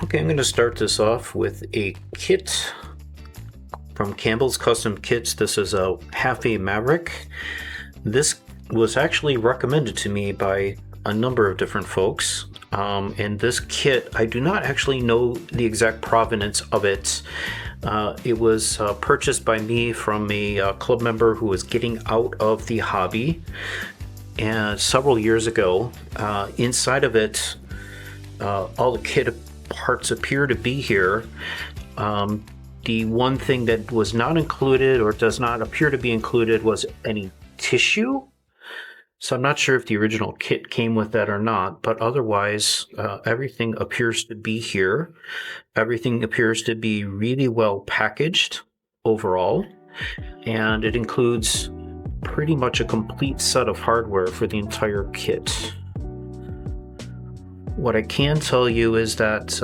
Okay, I'm going to start this off with a kit from Campbell's Custom Kits. This is a half a Maverick. This was actually recommended to me by a number of different folks. And this kit, I do not actually know the exact provenance of it. It was purchased by me from a club member who was getting out of the hobby and several years ago. Inside of it, all the kit parts appear to be here. The one thing that was not included or does not appear to be included was any tissue. So I'm not sure if the original kit came with that or not, but otherwise everything appears to be here. Everything appears to be really well packaged overall, and it includes pretty much a complete set of hardware for the entire kit. What I can tell you is that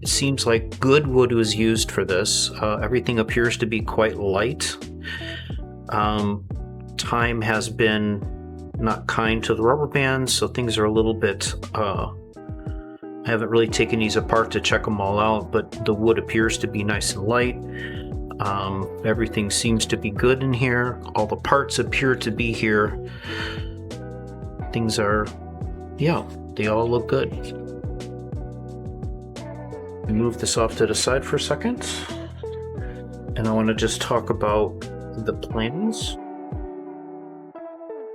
it seems like good wood was used for this. Everything appears to be quite light. Time has been not kind to the rubber bands, so things are a little bit... I haven't really taken these apart to check them all out, but the wood appears to be nice and light. Everything seems to be good in here. All the parts appear to be here. Things are... yeah, they all look good. Move this off to the side for a second. And I want to just talk about the plans.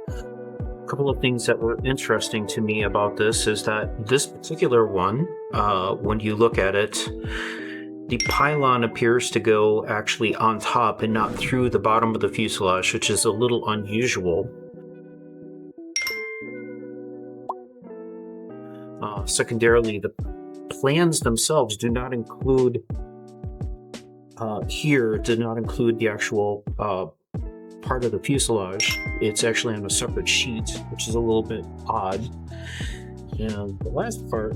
A couple of things that were interesting to me about this is that this particular one, when you look at it, the pylon appears to go actually on top and not through the bottom of the fuselage, which is a little unusual. Secondarily, the plans themselves do not include did not include the actual part of the fuselage. It's actually on a separate sheet, which is a little bit odd. And the last part,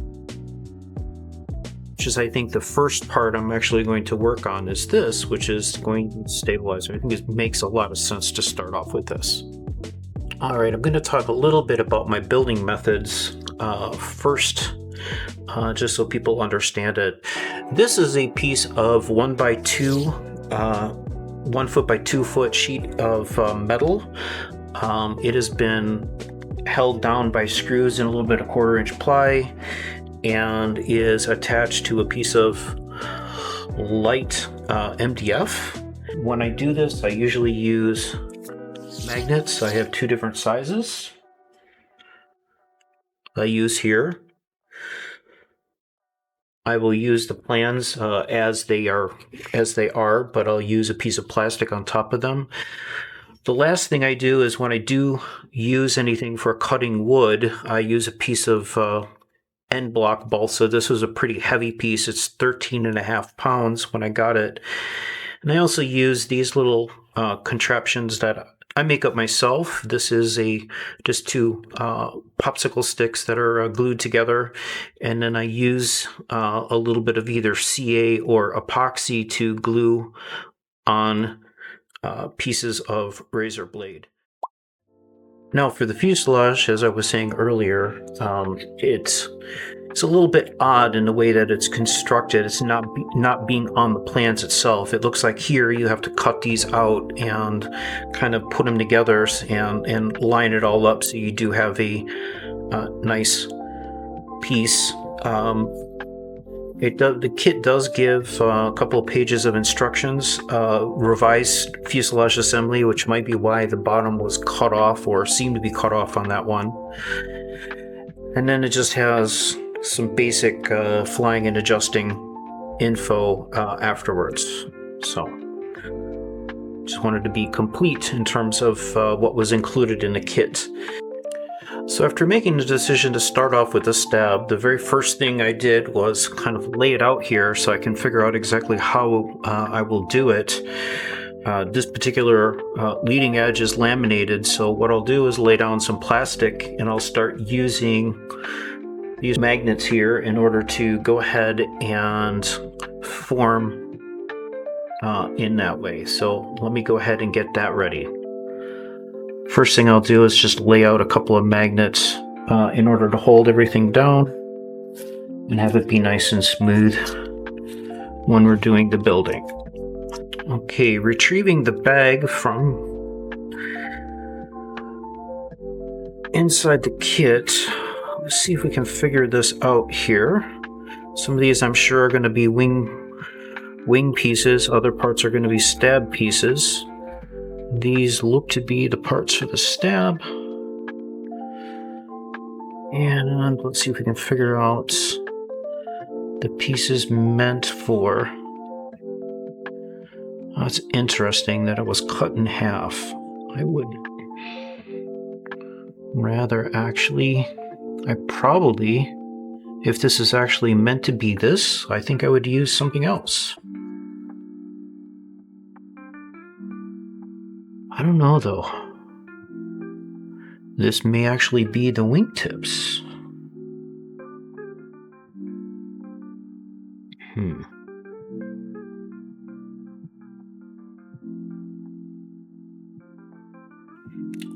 which is I think the first part I'm actually going to work on, is this, which is going to stabilize. I think it makes a lot of sense to start off with this. All right, I'm going to talk a little bit about my building methods first, just so people understand it. This is a piece of 1 by 2, 1 foot by 2 foot sheet of metal. It has been held down by screws and a little bit of 1/4 inch ply, and is attached to a piece of light MDF. When I do this, I usually use magnets. I have 2 different sizes I use here. I will use the plans as they are, but I'll use a piece of plastic on top of them. The last thing I do is when I do use anything for cutting wood, I use a piece of end block balsa. This was a pretty heavy piece. It's 13.5 pounds when I got it. And I also use these little contraptions that I make up myself. This is just 2 popsicle sticks that are glued together, and then I use a little bit of either CA or epoxy to glue on pieces of razor blade. Now for the fuselage, as I was saying earlier, it's a little bit odd in the way that it's constructed. It's not being on the plans itself. It looks like here you have to cut these out and kind of put them together and line it all up so you do have a nice piece. The kit does give a couple of pages of instructions, revised fuselage assembly, which might be why the bottom was cut off or seemed to be cut off on that one. And then it just has some basic flying and adjusting info afterwards. So just wanted to be complete in terms of what was included in the kit. So after making the decision to start off with the stab, the very first thing I did was kind of lay it out here so I can figure out exactly how I will do it. This particular leading edge is laminated, so what I'll do is lay down some plastic and I'll start using these magnets here in order to go ahead and form in that way. So let me go ahead and get that ready. First thing I'll do is just lay out a couple of magnets in order to hold everything down. and have it be nice and smooth when we're doing the building. Okay, retrieving the bag from inside the kit. Let's see if we can figure this out here. Some of these I'm sure are going to be wing pieces. Other parts are going to be stab pieces. These look to be the parts for the stab. And let's see if we can figure out the pieces meant for. Oh, it's interesting that it was cut in half. I would rather actually, if this is actually meant to be this, I think I would use something else. I don't know though. This may actually be the wingtips.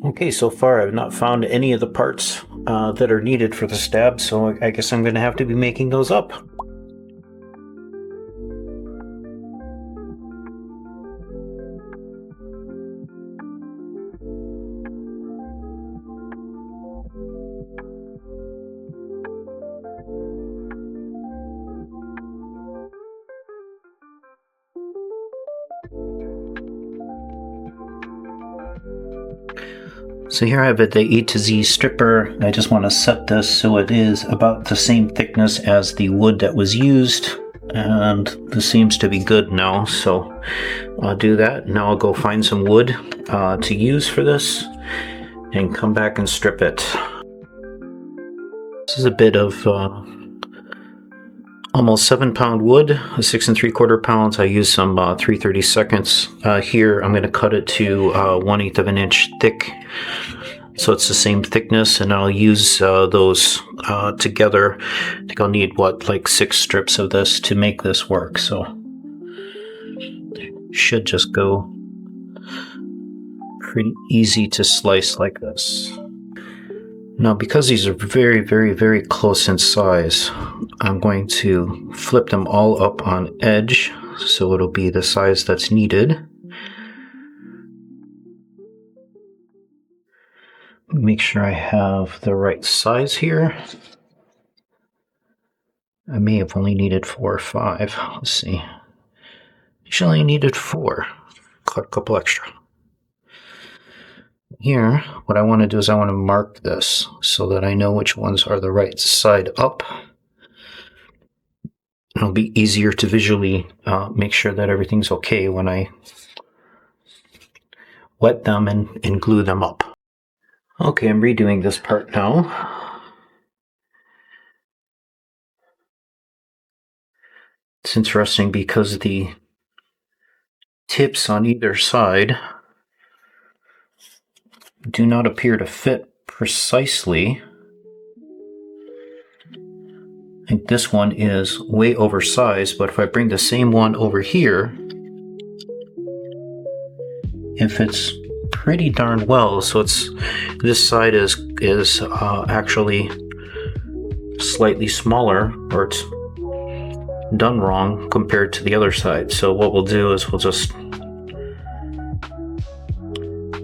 Okay, so far I've not found any of the parts that are needed for the stab, so I guess I'm going to have to be making those up. So here I have the A to Z stripper. I just want to set this so it is about the same thickness as the wood that was used. And this seems to be good now, so I'll do that. Now I'll go find some wood to use for this and come back and strip it. This is a bit of almost 7-pound wood, 6 3/4 pounds. I use some 3/32. Here I'm going to cut it to 1/8 of an inch thick, so it's the same thickness, and I'll use those together. I think I'll need like 6 strips of this to make this work, so should just go pretty easy to slice like this. Now, because these are very, very, very close in size, I'm going to flip them all up on edge so it'll be the size that's needed. Make sure I have the right size here. I may have only needed 4 or 5. Let's see. Actually, I needed 4. Cut a couple extra. Here, what I want to do is I want to mark this so that I know which ones are the right side up. It'll be easier to visually make sure that everything's okay when I wet them and glue them up. Okay, I'm redoing this part now. It's interesting because the tips on either side do not appear to fit precisely. I think this one is way oversized, but if I bring the same one over here, it fits pretty darn well. So this side is actually slightly smaller, or it's done wrong compared to the other side. So what we'll do is we'll just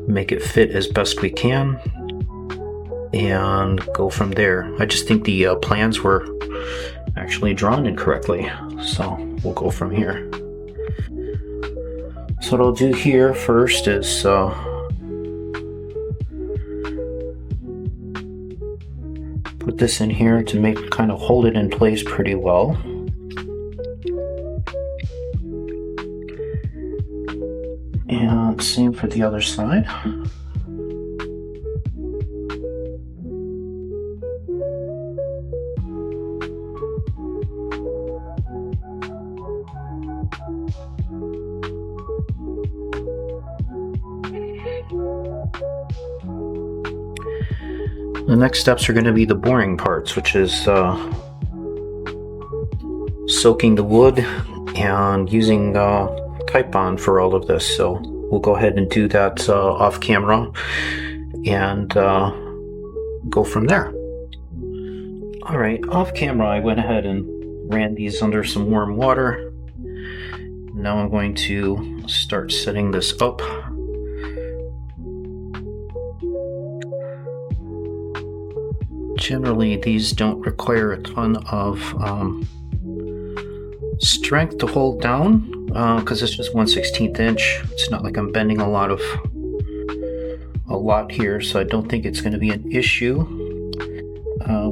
make it fit as best we can and go from there. I just think the plans were actually drawn incorrectly, so we'll go from here. So what I'll do here first is put this in here to kind of hold it in place pretty well. And same for the other side. The next steps are going to be the boring parts, which is soaking the wood and using kite bond for all of this. So we'll go ahead and do that off camera and go from there. All right, off camera, I went ahead and ran these under some warm water. Now I'm going to start setting this up. Generally, these don't require a ton of strength to hold down because it's just 1/16 inch. It's not like I'm bending a lot here, so I don't think it's going to be an issue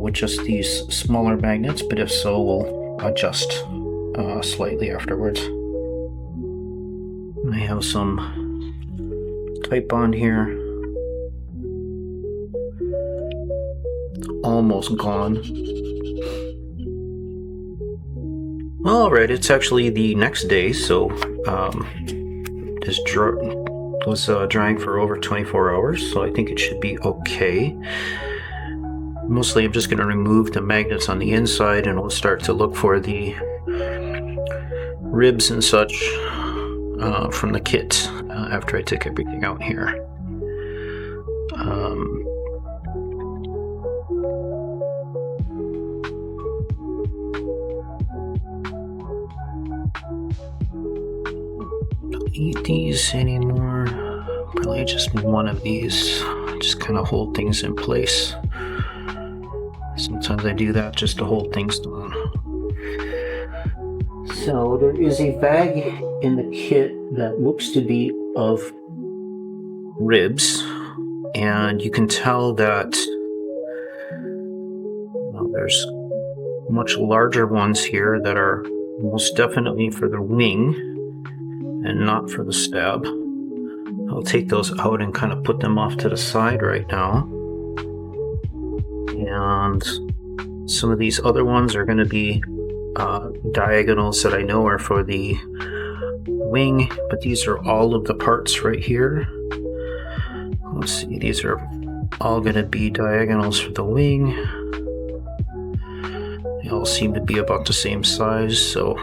with just these smaller magnets, but if so, we'll adjust slightly afterwards. I have some type bond here. Almost gone. Alright, it's actually the next day, so this was drying for over 24 hours, so I think it should be okay. Mostly I'm just going to remove the magnets on the inside and we'll start to look for the ribs and such from the kit after I take everything out here. Don't need these anymore. Probably just one of these. Just kind of hold things in place. Sometimes I do that just to hold things down. So there is a bag in the kit that looks to be of ribs, and you can tell that there's much larger ones here that are most definitely for the wing and not for the stab. I'll take those out and kind of put them off to the side right now. And some of these other ones are going to be diagonals that I know are for the wing, but these are all of the parts right here. Let's see, these are all going to be diagonals for the wing. They all seem to be about the same size, so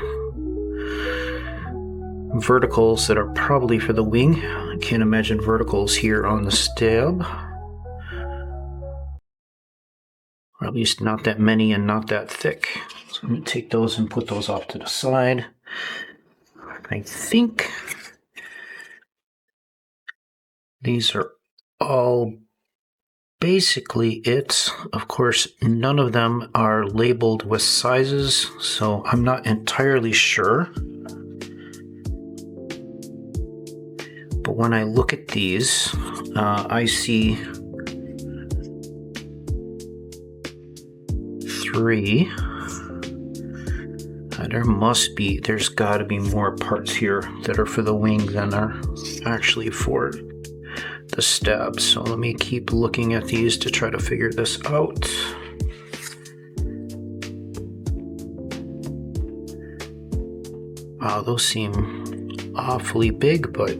verticals that are probably for the wing. I can't imagine verticals here on the stab. Or at least not that many and not that thick. So I'm going to take those and put those off to the side. I think these are all basically it. Of course, none of them are labeled with sizes, so I'm not entirely sure. But when I look at these, I see 3. There's got to be more parts here that are for the wing than are actually for the stab. So let me keep looking at these to try to figure this out. Wow, those seem awfully big, but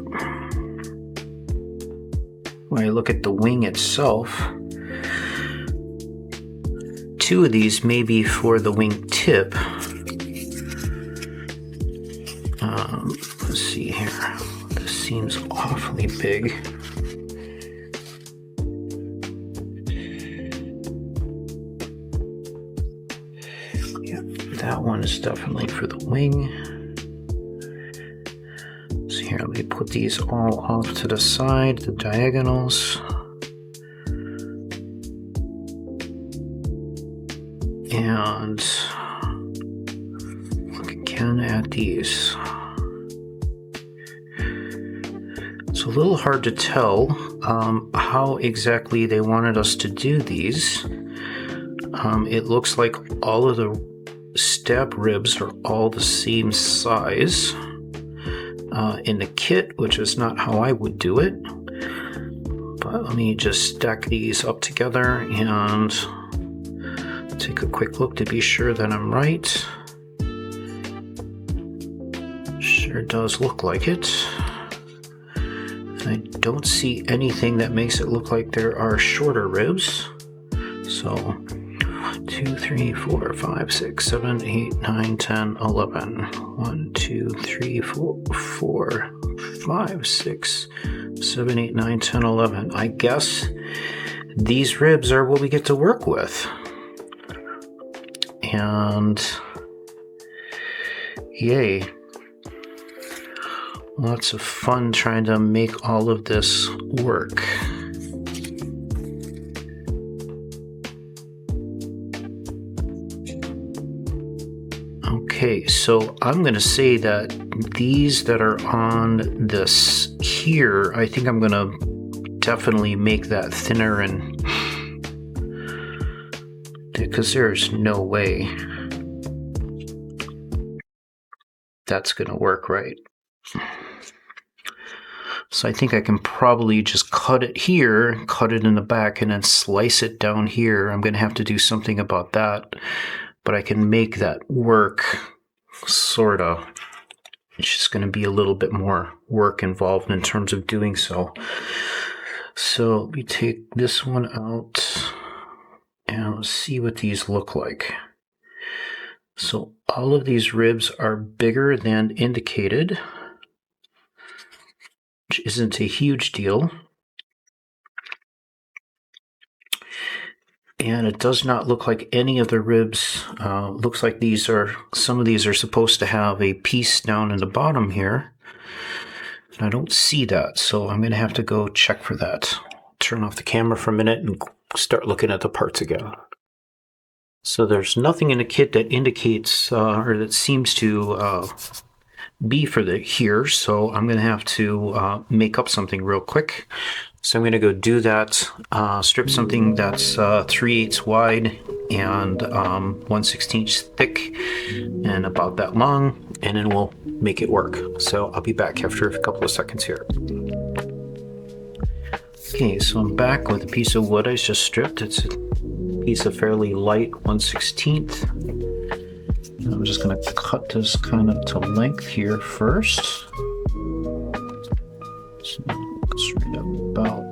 when I look at the wing itself, 2 of these may be for the wing tip. Let's see here. This seems awfully big. Yeah, that one is definitely for the wing. So here, let me put these all off to the side, the diagonals. And look again at these. It's a little hard to tell how exactly they wanted us to do these. It looks like all of the stab ribs are all the same size in the kit, which is not how I would do it. But let me just stack these up together and take a quick look to be sure that I'm right. Sure does look like it. I don't see anything that makes it look like there are shorter ribs. So 2, 3, 4, 5, 6, 7, 8, 9, 10, 11. 1, 2, 3, 4, 5, 6, 7, 8, 9, 10, 11. I guess these ribs are what we get to work with. and yay. Lots of fun trying to make all of this work. Okay, so I'm going to say that these that are on this here, I think I'm going to definitely make that thinner, and because there's no way that's going to work right. So I think I can probably just cut it here, cut it in the back, and then slice it down here. I'm going to have to do something about that, but I can make that work, sort of. It's just going to be a little bit more work involved in terms of doing so. So let me take this one out and let's see what these look like. So all of these ribs are bigger than indicated, which isn't a huge deal. And it does not look like any of the ribs, looks like some of these are supposed to have a piece down in the bottom here. And I don't see that, so I'm going to have to go check for that. Turn off the camera for a minute and start looking at the parts again. So there's nothing in the kit that indicates, or that seems to be for the here, so I'm going to have to make up something real quick. So I'm going to go do that, strip something that's 3/8 wide and 1/16 thick and about that long, and then we'll make it work. So I'll be back after a couple of seconds here. Okay, so I'm back with a piece of wood I just stripped. It's a piece of fairly light 1/16. I'm just going to cut this kind of to length here first. So it's right about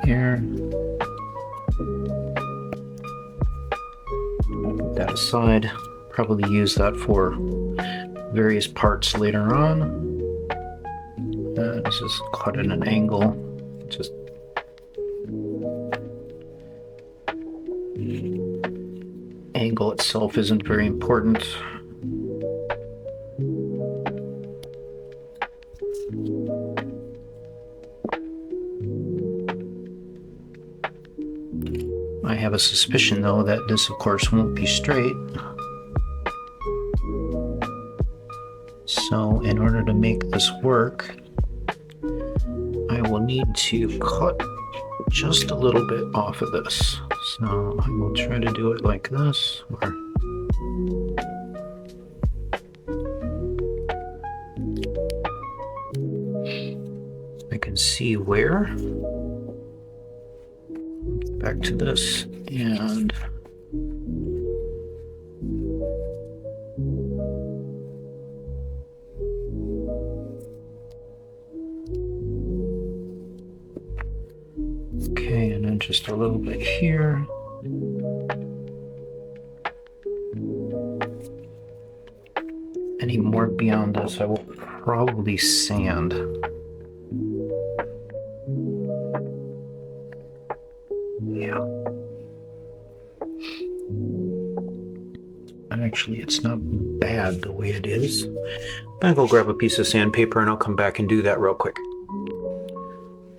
here. I'll put that aside. Probably use that for various parts later on. Let's just cut at an angle. Just angle itself isn't very important. I have a suspicion though that this of course won't be straight. So in order to make this work, I will need to cut just a little bit off of this. So I will try to do it like this, or I can see where. Back to this, and okay, and then just a little bit here. Any more beyond this, I will probably sand. Yeah. Actually, it's not bad the way it is. I'll go grab a piece of sandpaper and I'll come back and do that real quick.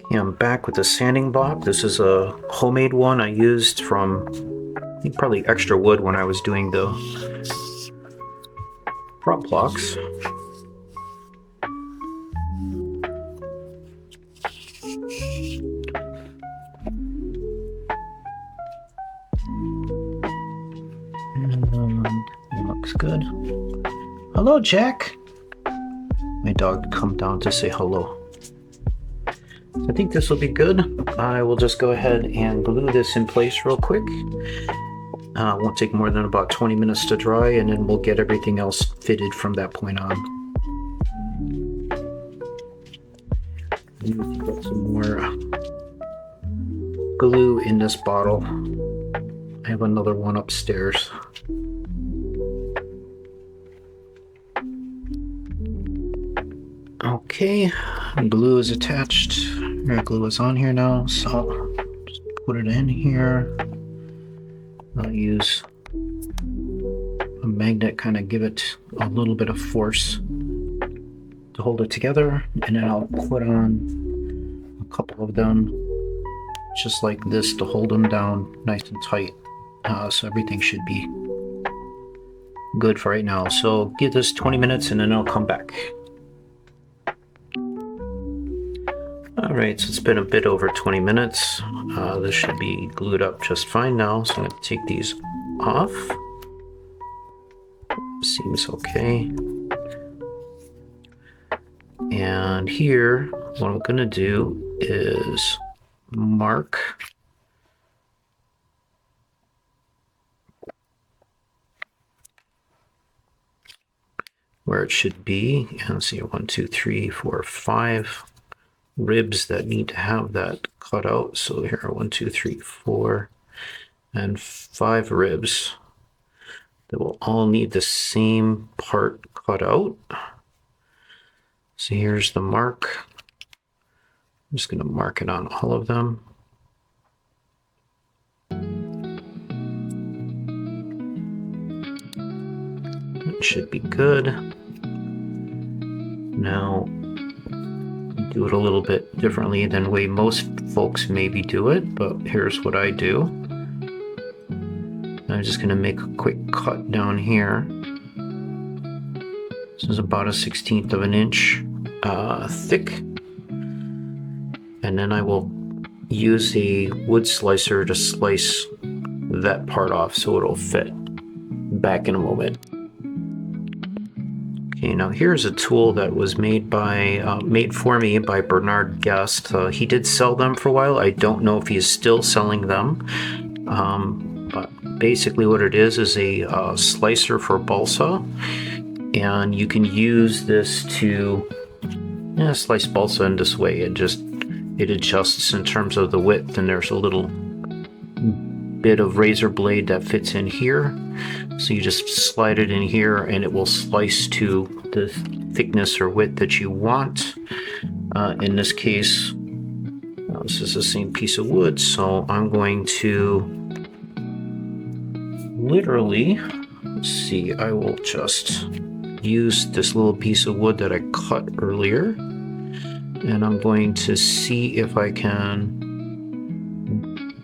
Okay, I'm back with a sanding block. This is a homemade one I used from, I think, probably extra wood when I was doing the prop blocks. Looks good. Hello, Jack. My dog come down to say hello. So I think this will be good. I will just go ahead and glue this in place real quick. Won't take more than about 20 minutes to dry, and then we'll get everything else fitted from that point on. Put some more glue in this bottle. I have another one upstairs. Okay, glue is attached. Glue is on here now, so just put it in here. I'll use a magnet, kind of give it a little bit of force to hold it together, and then I'll put on a couple of them just like this to hold them down nice and tight. So everything should be good for right now. So give this 20 minutes and then I'll come back. Alright, so it's been a bit over 20 minutes. This should be glued up just fine now. So I'm going to take these off. Seems okay. And here, what I'm going to do is mark where it should be. And see, 1, 2, 3, 4, 5 ribs that need to have that cut out. So here are 1, 2, 3, 4, and 5 ribs that will all need the same part cut out. So here's the mark. I'm just going to mark it on all of them. It should be good. Now, do it a little bit differently than the way most folks maybe do it, but here's what I do. I'm just going to make a quick cut down here. This is about a 1/16 of an inch thick. And then I will use a wood slicer to slice that part off so it'll fit. Back in a moment. Okay, now here's a tool that was made for me by Bernard Guest. He did sell them for a while. I don't know if he's still selling them. But basically what it is a slicer for balsa. And you can use this to slice balsa in this way. It adjusts in terms of the width, and there's a little bit of razor blade that fits in here. So you just slide it in here and it will slice to the thickness or width that you want. In this case, this is the same piece of wood, so I'm going to literally, let's see, I will just use this little piece of wood that I cut earlier, and I'm going to see if I can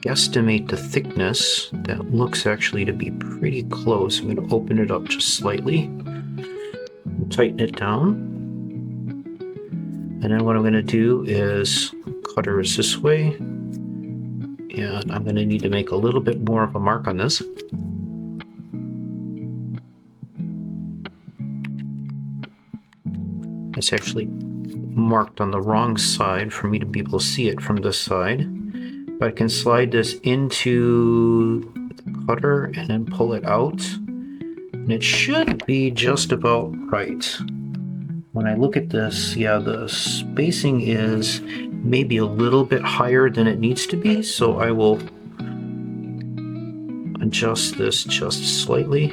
guesstimate the thickness. That looks actually to be pretty close. I'm going to open it up just slightly and tighten it down. And then what I'm going to do is cutter is this way, and I'm going to need to make a little bit more of a mark on this. It's actually marked on the wrong side for me to be able to see it from this side. But I can slide this into the cutter and then pull it out. And it should be just about right. When I look at this, yeah, the spacing is maybe a little bit higher than it needs to be. So I will adjust this just slightly.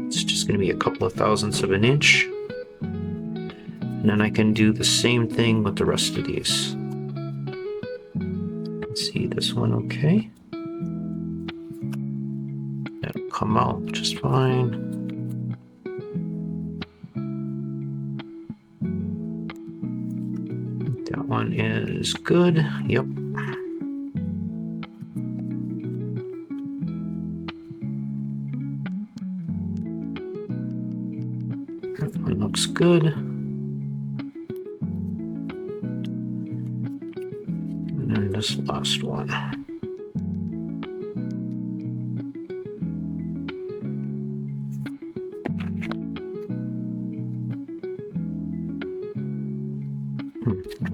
It's just going to be a couple of thousandths of an inch. And then I can do the same thing with the rest of these. Let's see this one, okay. That'll come out just fine. That one is good, yep. That one looks good. This last one.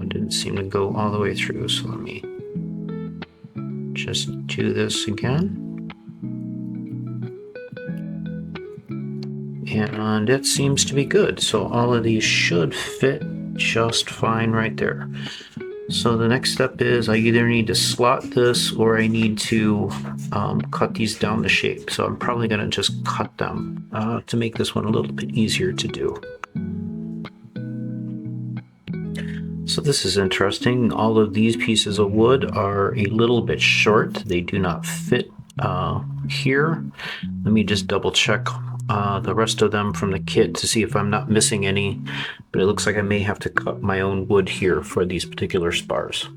It didn't seem to go all the way through, so let me just do this again. And it seems to be good. So all of these should fit just fine right there. So the next step is I either need to slot this or I need to cut these down to shape. So I'm probably going to just cut them to make this one a little bit easier to do. So this is interesting. All of these pieces of wood are a little bit short. They do not fit here. Let me just double check the rest of them from the kit to see if I'm not missing any, but it looks like I may have to cut my own wood here for these particular spars.